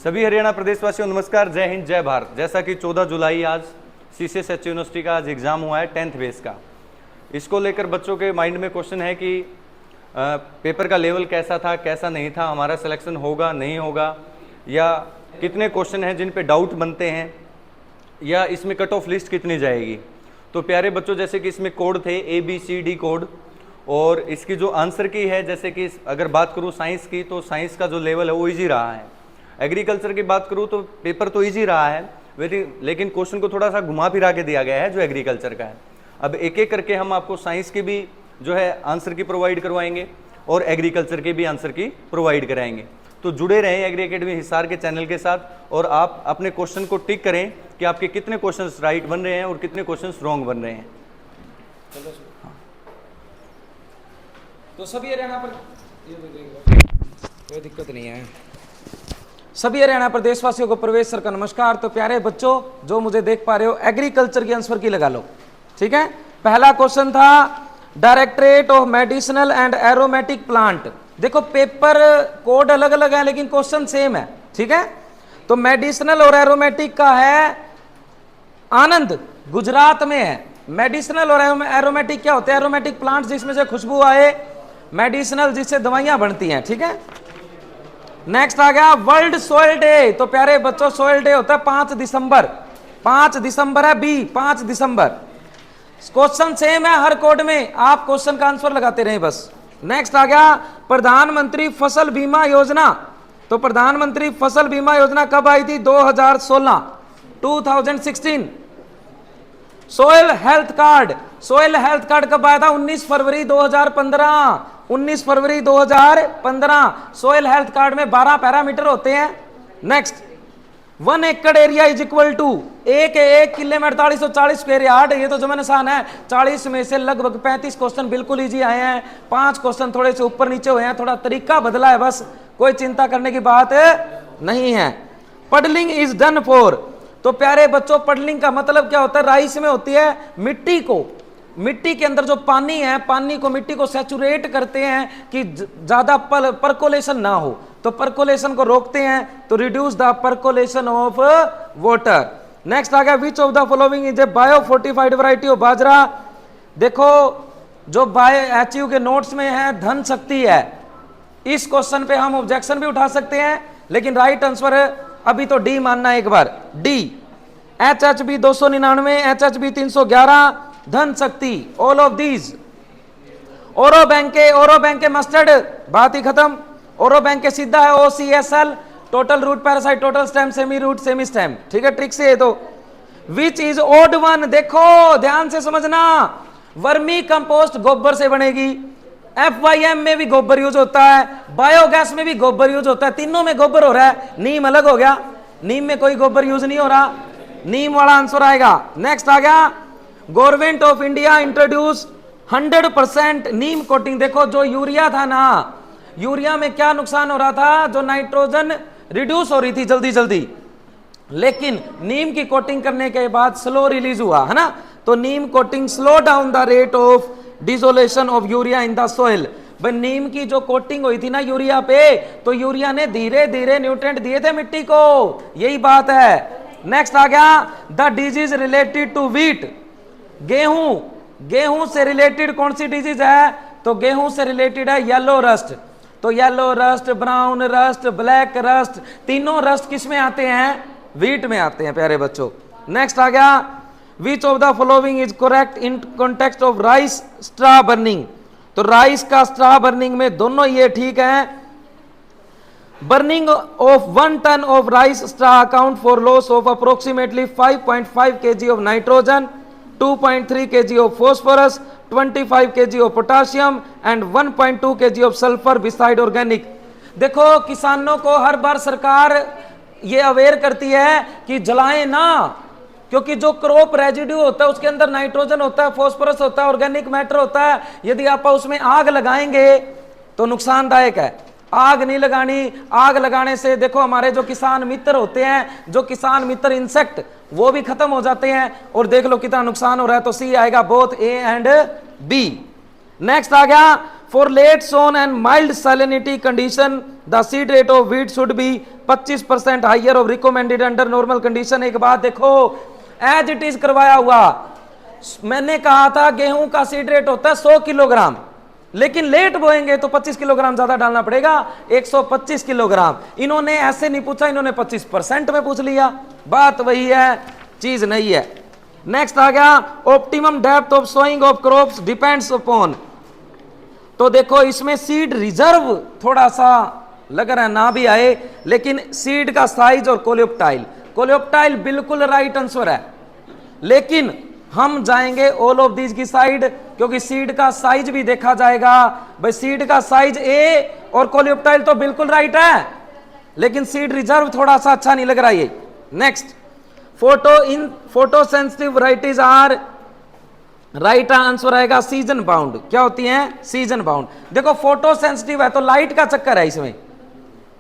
सभी हरियाणा प्रदेशवासियों नमस्कार, जय हिंद, जय भारत। जैसा कि 14 जुलाई आज CCSH यूनिवर्सिटी का आज एग्ज़ाम हुआ है 10th बेस का। इसको लेकर बच्चों के माइंड में क्वेश्चन है कि पेपर का लेवल कैसा था, कैसा नहीं था, हमारा सिलेक्शन होगा नहीं होगा, या कितने क्वेश्चन हैं जिन पे डाउट बनते हैं, या इसमें कट ऑफ लिस्ट कितनी जाएगी। तो प्यारे बच्चों, जैसे कि इसमें कोड थे ABCD कोड, और इसकी जो आंसर की है, जैसे कि अगर बात करूँ साइंस की, तो साइंस का जो लेवल है वो ईजी रहा है। एग्रीकल्चर की बात करूँ तो पेपर तो ईजी रहा है, लेकिन क्वेश्चन को थोड़ा सा घुमा फिरा के दिया गया है जो एग्रीकल्चर का है। अब एक एक करके हम आपको साइंस की भी जो है आंसर की प्रोवाइड करवाएंगे और एग्रीकल्चर के भी आंसर की प्रोवाइड कराएंगे। तो जुड़े रहें एग्री अकेडमी हिसार के चैनल के साथ, और आप अपने क्वेश्चन को टिक करें कि आपके कितने क्वेश्चंस राइट बन रहे हैं और कितने क्वेश्चंस रॉन्ग बन रहे हैं। तो सभी हरियाणा पर कोई दिक्कत नहीं है। सभी हरियाणा प्रदेशवासियों को प्रवेश सर का नमस्कार। तो प्यारे बच्चों, जो मुझे देख पा रहे हो, एग्रीकल्चर की आंसर की लगा लो, ठीक है। पहला क्वेश्चन था directorate of medicinal and aromatic plant. देखो पेपर कोड अलग अलग है लेकिन क्वेश्चन सेम है, ठीक है। तो मेडिसिनल और एरोमेटिक का है आनंद, गुजरात में है। मेडिसिनल और एरोमेटिक क्या होते हैं? एरोमेटिक प्लांट जिसमें से खुशबू आए, मेडिसिनल जिससे दवाइयां बनती हैं, ठीक है। नेक्स्ट आ गया वर्ल्ड सोइल डे। तो प्यारे बच्चों, सोइल डे होता है 5 दिसंबर। 5 दिसंबर है बी, 5 दिसंबर। क्वेश्चन सेम है हर कोड में, आप क्वेश्चन का आंसर लगाते रहे बस। नेक्स्ट आ गया प्रधानमंत्री फसल बीमा योजना। तो प्रधानमंत्री फसल बीमा योजना कब आई थी? 2016। Soil health card, soil health card कब आया था? 19 फरवरी 2015। 19 फरवरी 2015। सोयल हेल्थ कार्ड में 12 पैरामीटर होते हैं। नेक्स्ट, 1 एकड़ एरिया इज इक्वल टू, एक किले में 4840 स्क्वायर यार्ड। ये तो जमन आसान है। 40 में से लगभग 35 क्वेश्चन बिल्कुल इजी आए हैं, 5 क्वेश्चन थोड़े से ऊपर नीचे हुए हैं, थोड़ा तरीका बदला है, बस कोई चिंता करने की बात नहीं है। Puddling is done for. तो प्यारे बच्चों, पडलिंग का मतलब क्या होता है? राइस में होती है मिट्टी को, मिट्टी के अंदर जो पानी है, पानी को, मिट्टी को सैचुरेट करते हैं कि ज्यादा परकोलेशन ना हो। तो परकोलेशन को रोकते हैं, तो reduce the percolation of water. Next आ गया which of the following is a bio fortified variety of bajra. देखो जो HU के नोट्स में है धन शक्ति है। इस क्वेश्चन पे हम ऑब्जेक्शन भी उठा सकते हैं, लेकिन राइट आंसर अभी तो डी मानना है एक बार, D. HHB 299, HHB 311, Dhan Shakti, all of these. Orobanche के मस्टर्ड, बात ही खत्म। ओरो बैंक के सीधा है OCSL, total root parasite, total stem, semi root, semi stem, ठीक है। ट्रिक से तो विच इज ओड वन, देखो ध्यान से समझना। वर्मी कंपोस्ट गोबर से बनेगी, FYM में भी गोबर यूज होता है, बायोगैस में भी गोबर यूज होता है, तीनों में गोबर हो रहा है। नीम अलग हो गया, नीम में कोई गोबर यूज नहीं हो रहा, नीम वाला आंसर आएगा। नेक्स्ट आ गया government of India introduce 100% Neem coating. देखो जो यूरिया था ना, यूरिया में क्या नुकसान हो रहा था? जो नाइट्रोजन रिड्यूस हो रही थी जल्दी जल्दी, लेकिन नीम की कोटिंग करने के बाद स्लो रिलीज हुआ, है ना। तो neem coating slow down the rate of dissolution of urea in the soil. भाई नीम की जो कोटिंग हुई थी ना यूरिया पे, तो यूरिया ने धीरे धीरे न्यूट्रिएंट दिए थे मिट्टी को, यही बात है। नेक्स्ट आ गया the disease related to wheat. गेहूं, गेहूं से रिलेटेड कौन सी डिजीज है? तो गेहूं से रिलेटेड है येलो रस्ट। तो yellow rust, brown rust, black rust, तीनों रस्ट किस में आते हैं? व्हीट में आते हैं प्यारे बच्चों। नेक्स्ट आ गया which of the following is correct in context of rice straw burning. तो राइस का स्ट्रा बर्निंग में दोनों ये ठीक है। Burning of 1 ton of rice straw account for loss of approximately 5.5 kg of nitrogen, 2.3 kg of phosphorus, 25 kg of potassium and 1.2 kg of sulfur beside organic। देखो किसानों को हर बार सरकार ये अवेयर करती है कि जलाएं ना, क्योंकि जो क्रॉप रेजिड्यू होता है उसके अंदर नाइट्रोजन होता है, फॉस्फोरस होता है, ऑर्गेनिक मैटर होता है। यदि आप उसमें आग लगाएंगे तो नुकसानदायक है। आग नहीं लगानी, आग लगाने से देखो हमारे जो किसान मित्र होते हैं, जो किसान मित्र इंसेक्ट, वो भी खत्म हो जाते हैं, और देख लो कितना नुकसान हो रहा है। तो सी आएगा both A and B। Next आ गया for late sown and mild salinity condition the seed rate of wheat should be 25% higher of recommended under normal condition. एक बात देखो, एज इट इज करवाया हुआ, मैंने कहा था गेहूं का सीड रेट होता है 100 किलोग्राम, लेकिन लेट बोएंगे तो 25 किलोग्राम ज्यादा डालना पड़ेगा, 125 किलोग्राम। इन्होंने ऐसे नहीं पूछा, इन्होंने 25% में पूछ लिया। बात वही है, चीज नहीं है। नेक्स्ट आ गया, optimum depth of sowing of crops depends upon. तो देखो इसमें सीड रिजर्व थोड़ा सा लग रहा है ना भी आए, लेकिन सीड का साइज और कोलियोप्टाइल, कोलियोप्टाइल बिल्कुल राइट आंसर है, लेकिन हम जाएंगे ऑल ऑफ दीज की साइड, क्योंकि सीड का साइज भी देखा जाएगा। भाई सीड का साइज ए और कोलियोप्टाइल तो बिल्कुल राइट है, लेकिन सीड रिजर्व थोड़ा सा अच्छा नहीं लग रहा है। Next, photo sensitive varieties are, right answer आएगा सीजन बाउंड। क्या होती हैं? Season bound. देखो फोटो सेंसिटिव है तो लाइट का चक्कर है इसमें,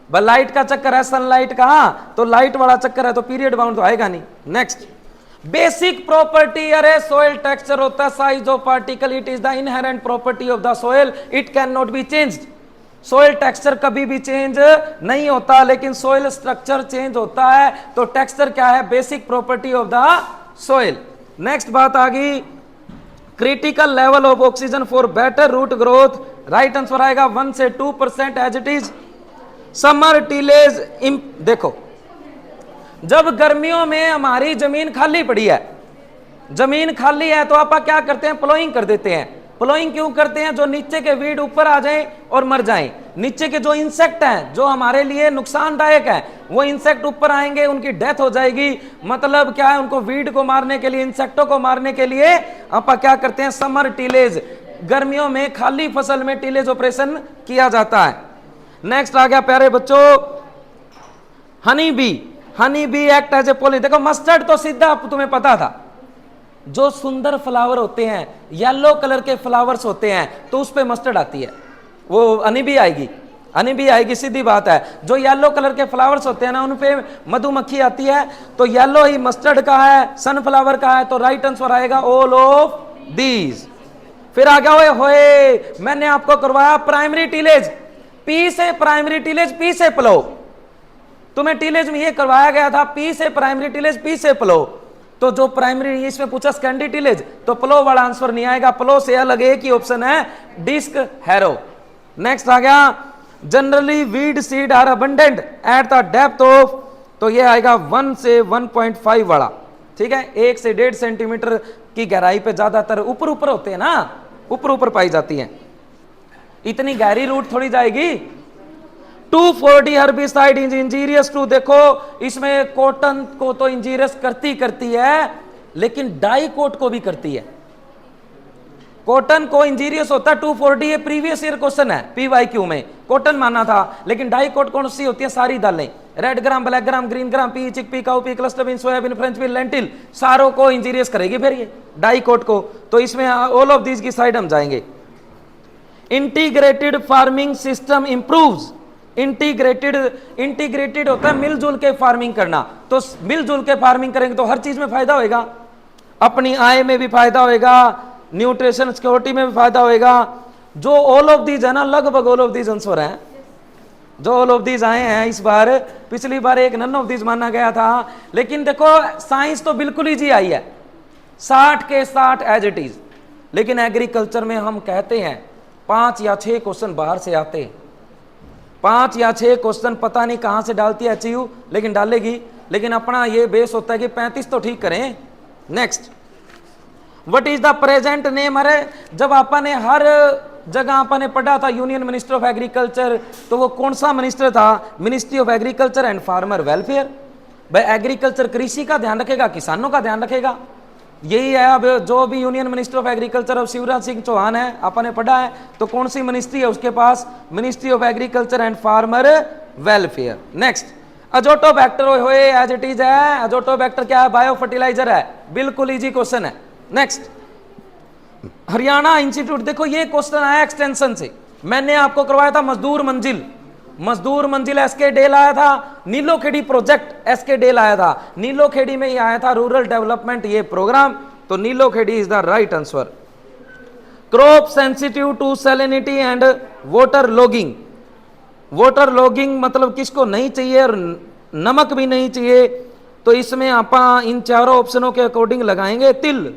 बस लाइट का चक्कर है, सनलाइट का, तो लाइट वाला चक्कर है तो पीरियड बाउंड तो आएगा नहीं। नेक्स्ट, बेसिक प्रॉपर्टी, अरे सोइल टेक्सचर होता है size of particle, it is the inherent property of the soil, it can not be changed. Soil texture कभी भी चेंज नहीं होता, लेकिन सोइल स्ट्रक्चर चेंज होता है। तो टेक्सचर क्या है? Basic property of the soil. Next बात आ गई, critical level of oxygen for better root growth, right answer आएगा 1 से 2% as it is. Summer tillage, देखो जब गर्मियों में हमारी जमीन खाली पड़ी है, जमीन खाली है तो आप क्या करते हैं? प्लोइंग कर देते हैं। प्लोइंग क्यों करते हैं? जो नीचे के वीड ऊपर आ जाएं और मर जाएं। नीचे के जो इंसेक्ट हैं जो हमारे लिए नुकसानदायक है, वो इंसेक्ट ऊपर आएंगे, उनकी डेथ हो जाएगी। मतलब क्या है? उनको वीड को मारने के लिए, इंसेक्टों को मारने के लिए आप क्या करते हैं? समर टिलेज, गर्मियों में खाली फसल में टिलेज ऑपरेशन किया जाता है। नेक्स्ट आ गया प्यारे बच्चों, honey bee. Honey bee act as a pollen. देखो मस्टर्ड तो सीधा तुम्हें पता था, जो सुंदर फ्लावर होते हैं, येलो कलर के फ्लावर्स होते हैं, तो उस पे मस्टर्ड आती है, वो हनी बी आएगी, हनी बी आएगी, सीधी बात है। जो येलो कलर के फ्लावर्स होते हैं ना, उन पे मधुमक्खी आती है, तो येलो ही मस्टर्ड का है, सनफ्लावर का है, तो राइट आंसर आएगा ऑल ऑफ दीज। फिर आ गया होए, मैंने आपको करवाया प्राइमरी टिलेज, पी से प्राइमरी टिलेज, पी से प्लो। तुम्हें टिलेज में ये करवाया गया था, पी से प्राइमरी टिलेज, पी से प्लो। तो जो प्राइमरी इसमें पूछा सेकेंडरी टिलेज, तो प्लो वाला आंसर नहीं आएगा, प्लो से अलग एक ही ऑप्शन है, डिस्क हैरो। नेक्स्ट आ गया, generally weed seed are abundant at the depth of, तो ये आएगा 1 से 1.5 वाला, ठीक है, 1 से 1.5 सेंटीमीटर की गहराई पे ज्यादातर ऊपर ऊपर होते हैं ना, ऊपर ऊपर पाई जाती हैं, इतनी गहरी रूट थोड़ी जाएगी। 2,4-D herbicide is injurious to, देखो इसमें कॉटन को तो इंजीरियस करती है, लेकिन डाइकोट को भी करती है। कॉटन को इंजीरियस होता है 2,4-D, ये प्रीवियस ईयर क्वेश्चन है PYQ में, कॉटन माना था, लेकिन डाइकोट कौन सी होती है? सारी दालें, रेड ग्राम, black gram, green gram, P, chickpea, cowpea, cluster bean, soybean, French bean, lentil, सारों को इंजीरियस करेगी फिर ये डाइकोट को। तो इसमें ऑल ऑफ दीज की साइड हम जाएंगे। Integrated farming system improves, integrated होता है मिलजुल के फार्मिंग करना, तो मिलजुल के फार्मिंग करेंगे तो हर चीज में फायदा होएगा, अपनी आय में भी फायदा होएगा, न्यूट्रिशन सिक्योरिटी में भी फायदा होएगा। जो ऑल ऑफ दीज है ना, लगभग ऑल ऑफ दीज आंसर है, जो ऑल ऑफ दीज आए हैं इस बार, पिछली बार एक नन ऑफ दीज माना गया था। लेकिन देखो साइंस तो बिल्कुल इजी आई है, 60 के 60 एज इट इज, लेकिन एग्रीकल्चर में हम कहते हैं 5 या 6 क्वेश्चन बाहर से आते हैं, 5 या 6 क्वेश्चन पता नहीं कहां से डालती है HU, लेकिन डालेगी। लेकिन अपना ये बेस होता है कि 35 तो ठीक करें। Next, what is the present name? अरे जब आपने हर जगह आपने पढ़ा था यूनियन मिनिस्टर ऑफ एग्रीकल्चर, तो वो कौन सा मिनिस्टर था? Ministry of agriculture and farmer welfare. भाई एग्रीकल्चर कृषि का ध्यान रखेगा, किसानों का ध्यान रखेगा, यही है। अब जो भी यूनियन मिनिस्टर ऑफ एग्रीकल्चर अब शिवराज सिंह चौहान है, आपने पढ़ा है, तो कौन सी मिनिस्ट्री है उसके पास? Ministry of agriculture and farmer welfare. Next, azotobacter होए एज इट इज है, अजोटोबैक्टर क्या है? बायो फर्टिलाइजर है, बिल्कुल इजी क्वेश्चन है। नेक्स्ट, हरियाणा इंस्टीट्यूट, देखो ये क्वेश्चन आया एक्सटेंशन से, मैंने आपको करवाया था मजदूर मंजिल, मजदूर मंजिल SK डेल आया था, नीलोखेड़ी प्रोजेक्ट SK डेल आया था, नीलोखेड़ी में ही आया था रूरल डेवलपमेंट ये प्रोग्राम, तो Nilokheri is the right answer. Crop sensitive to salinity and water logging. Water logging मतलब किसको नहीं चाहिए और नमक भी नहीं चाहिए, तो इसमें आप इन चारों ऑप्शनों के अकॉर्डिंग लगाएंगे तिल।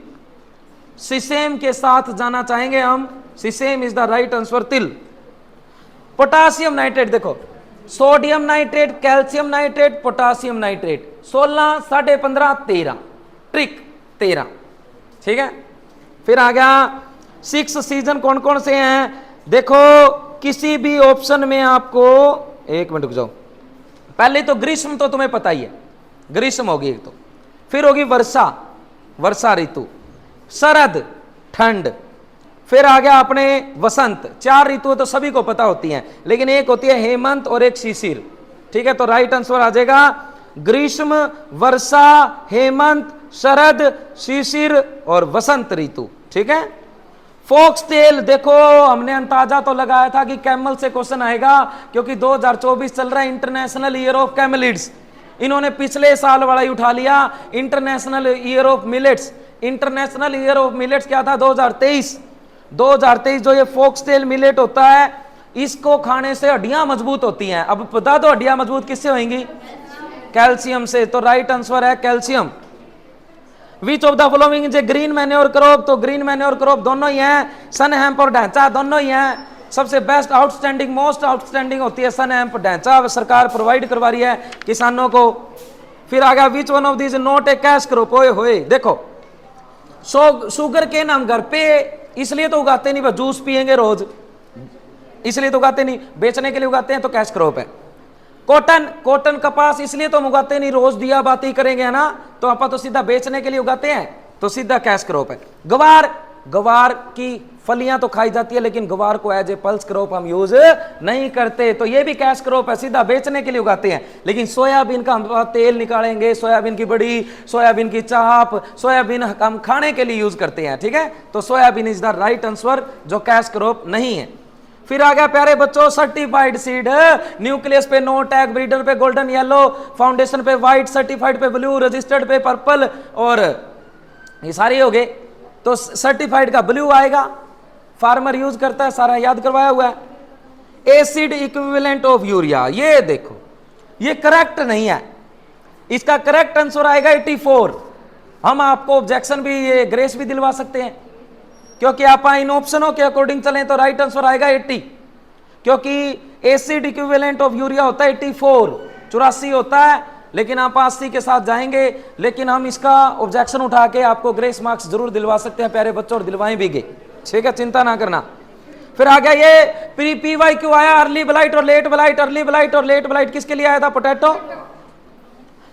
सीसेम के साथ जाना चाहेंगे हम, sesame is the right answer, तिल। पोटासियम नाइट्रेट देखो, sodium nitrate, calcium nitrate, potassium nitrate, 16, 15.5, 13, trick 13, ठीक है। फिर आ गया 6 सीजन कौन कौन से हैं, देखो किसी भी ऑप्शन में आपको, एक मिनट रुक जाओ, पहले तो ग्रीष्म तो तुम्हें पता ही है, ग्रीष्म होगी एक तो, फिर होगी वर्षा, वर्षा ऋतु, शरद ठंड, फिर आ गया अपने वसंत। 4 ऋतु तो सभी को पता होती हैं, लेकिन एक होती है हेमंत और एक शिशिर, ठीक है। तो राइट आंसर आ जाएगा ग्रीष्म, वर्षा, हेमंत, शरद, शिशिर और वसंत ऋतु, ठीक है। फॉक्सटेल देखो, हमने अंदाजा तो लगाया था कि कैमल से क्वेश्चन आएगा, क्योंकि 2024 चल रहा है इंटरनेशनल ईयर ऑफ कैमलिड्स। इन्होंने पिछले साल वाला ही उठा लिया, international year of millets. International year of millets क्या था 2023। 2023 जो ये फॉक्सटेल मिलेट होता है, इसको खाने से हड्डियां मजबूत होती हैं। अब बता दो हड्डियां मजबूत किससे होंगी, कैल्शियम से, तो राइट आंसर है calcium. Which of the following is A green manure crop, तो ग्रीन मैन्योर क्रॉप दोनों ही हैं, सन हेम्प और ढैंचा दोनों ही हैं। सबसे बेस्ट आउटस्टैंडिंग मोस्ट आउटस्टैंडिंग होती है सन हेम्प, ढैंचा सरकार प्रोवाइड करवा रही है किसानों को। फिर आ गया which one of this not a cash crop, ओए होए देखो, शुगर केन हम घर पे इसलिए तो उगाते नहीं, बस जूस पिएंगे रोज, इसलिए तो उगाते नहीं, बेचने के लिए उगाते हैं, तो कैश क्रॉप है। कॉटन, कॉटन कपास इसलिए तो हम उगाते नहीं, रोज दिया बाती करेंगे है ना, तो आप तो सीधा बेचने के लिए उगाते हैं, तो सीधा कैश क्रॉप है। गवार, गवार की फलियां तो खाई जाती है, लेकिन गवार को एज ए पल्स क्रॉप हम यूज नहीं करते, तो ये भी कैश क्रॉप है, सीधा बेचने के लिए उगाते हैं। लेकिन सोयाबीन का हम तेल निकालेंगे, सोयाबीन की बड़ी, सोयाबीन की चाप, सोयाबीन हम खाने के लिए यूज करते हैं, ठीक है। तो soybean is the right answer, जो कैश क्रॉप नहीं है। फिर आ गया प्यारे बच्चों सर्टिफाइड सीड, न्यूक्लियस पे नो टैग, ब्रीडर पे गोल्डन येलो, फाउंडेशन पे व्हाइट, सर्टिफाइड पे ब्लू, रजिस्टर्ड पे पर्पल, और ये सारे हो गए। तो सर्टिफाइड का ब्लू आएगा, फार्मर यूज करता है, सारा याद करवाया हुआ है। एसिड इक्विवेलेंट ऑफ यूरिया, ये देखो ये करेक्ट नहीं है, इसका करेक्ट आंसर आएगा 84। हम आपको ऑब्जेक्शन भी, ये ग्रेस भी दिलवा सकते हैं, क्योंकि आप इन ऑप्शनों के अकॉर्डिंग चलें तो राइट आंसर आएगा 80, क्योंकि एसिड इक्विवेलेंट ऑफ यूरिया होता है 84, 84 होता है, लेकिन आप 80 के साथ जाएंगे। लेकिन हम इसका ऑब्जेक्शन उठा के आपको ग्रेस मार्क्स जरूर दिलवा सकते हैं प्यारे बच्चों, और दिलवाएं भी गए, ठीक है, चिंता ना करना। फिर आ गया ये पीवाई क्यों आया, अर्ली ब्लाइट और लेट ब्लाइट, अर्ली ब्लाइट और लेट ब्लाइट किसके लिए आया था, पोटैटो।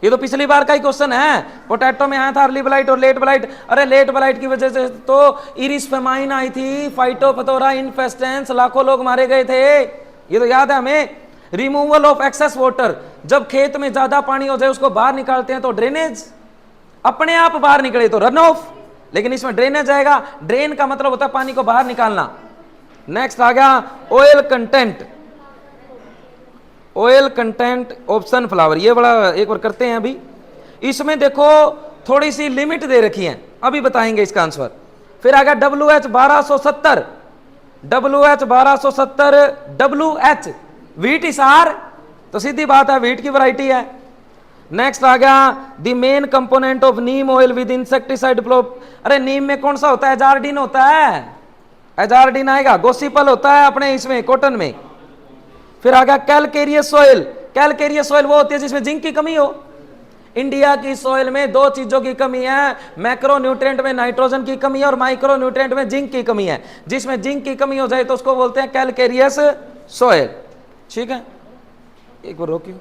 ये तो पिछली बार का ही क्वेश्चन है, पोटैटो में आया था अर्ली ब्लाइट और लेट ब्लाइट। अरे लेट ब्लाइट की वजह से तो इरिस फेमाइन आई थी, फाइटोफथोरा इन्फेस्टेंस, लाखों लोग मारे गए थे, ये तो याद है हमें। रिमूवल ऑफ एक्सेस वाटर, जब खेत में ज्यादा पानी हो जाए उसको बाहर निकालते हैं तो ड्रेनेज, अपने आप बाहर निकले तो रन ऑफ, लेकिन इसमें ड्रेनेज आएगा, ड्रेन का मतलब होता है पानी को बाहर निकालना। नेक्स्ट आ गया oil content, oil content of sunflower, ये बड़ा एक बार करते हैं अभी। इसमें देखो थोड़ी सी लिमिट दे रखी है, अभी बताएंगे इसका आंसर। फिर आ गया WH 1270, WH 1270, WH व्हीट इसार, तो सीधी बात है व्हीट की वैरायटी है। नेक्स्ट आ गया the main component of Neem oil with insecticide prop, अरे नीम में कौन सा होता है, एजार्डिन होता है, एजार्डिन आएगा। गोसिपल होता है अपने इसमें कॉटन में। फिर आ गया कैलकेरियस सॉइल, कैलकेरियस सॉइल वो होती है जिसमें जिंक की कमी हो। इंडिया की सॉइल में 2 चीजों की कमी है, मैक्रो न्यूट्रिएंट में नाइट्रोजन की कमी है और माइक्रो न्यूट्रिएंट में जिंक की कमी है। जिसमें जिंक की कमी हो जाए तो उसको बोलते हैं कैलकेरियस सॉइल, ठीक है। एक बार रोकियो।